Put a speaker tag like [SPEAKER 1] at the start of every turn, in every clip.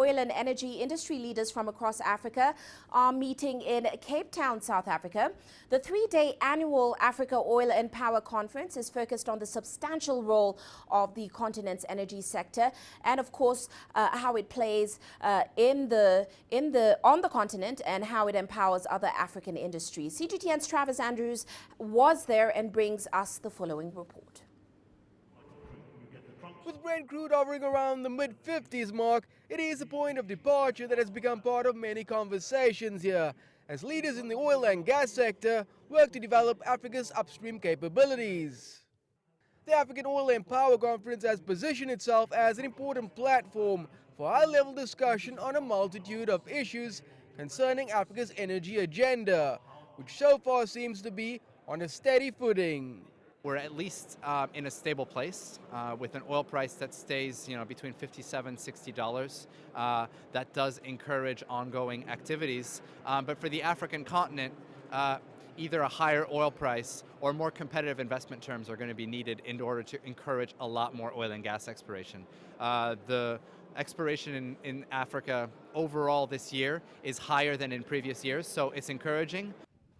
[SPEAKER 1] oil and energy industry leaders from across Africa are meeting in Cape Town, South Africa. The three-day annual Africa Oil and Power Conference is focused on the substantial role of the continent's energy sector and, of course, how it plays on the continent and how it empowers other African industries. CGTN's Travers was there and brings us the following report.
[SPEAKER 2] With Brent crude hovering around the mid-50s mark, it is a point of departure that has become part of many conversations here, as leaders in the oil and gas sector work to develop Africa's upstream capabilities. The African Oil and Power Conference has positioned itself as an important platform for high-level discussion on a multitude of issues concerning Africa's energy agenda, which so far seems to be on a steady footing.
[SPEAKER 3] We're at least in a stable place with an oil price that stays, between $57, $60. That does encourage ongoing activities. But for the African continent, either a higher oil price or more competitive investment terms are going to be needed in order to encourage a lot more oil and gas exploration. The exploration in Africa overall this year is higher than in previous years, so it's encouraging.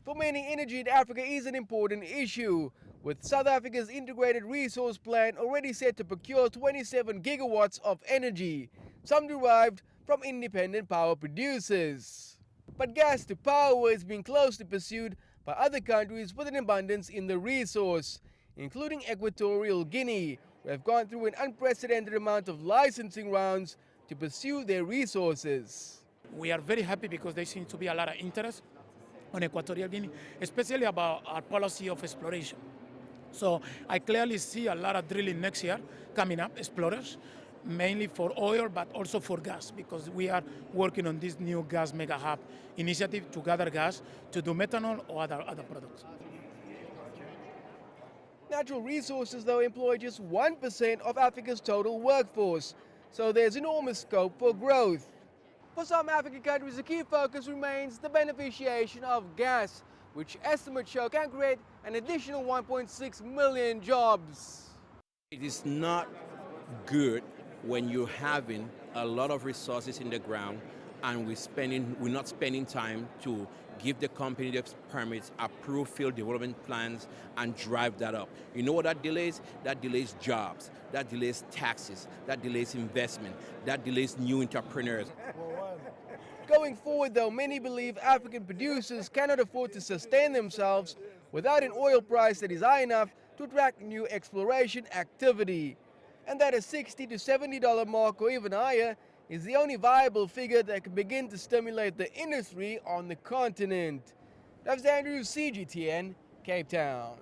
[SPEAKER 2] For many, energy in Africa is an important issue, with South Africa's integrated resource plan already set to procure 27 gigawatts of energy, some derived from independent power producers. But gas to power is being closely pursued by other countries with an abundance in the resource, including Equatorial Guinea, who have gone through an unprecedented amount of licensing rounds to pursue their resources.
[SPEAKER 4] We are very happy because there seems to be a lot of interest on Equatorial Guinea, especially about our policy of exploration. So I clearly see a lot of drilling next year coming up, explorers, mainly for oil, but also for gas, because we are working on this new gas mega hub initiative to gather gas to do methanol or other products.
[SPEAKER 2] Natural resources, though, employ just 1% of Africa's total workforce, so there's enormous scope for growth. For some African countries, the key focus remains the beneficiation of gas, which estimates show can create an additional 1.6 million jobs.
[SPEAKER 5] It is not good when you're having a lot of resources in the ground and we're not spending time to give the company the permits, approve field development plans, and drive that up. You know what that delays? That delays jobs, that delays taxes, that delays investment, that delays new entrepreneurs.
[SPEAKER 2] Going forward, though, many believe African producers cannot afford to sustain themselves without an oil price that is high enough to attract new exploration activity, and that a $60 to $70 mark or even higher is the only viable figure that can begin to stimulate the industry on the continent. That's Andrew, CGTN, Cape Town.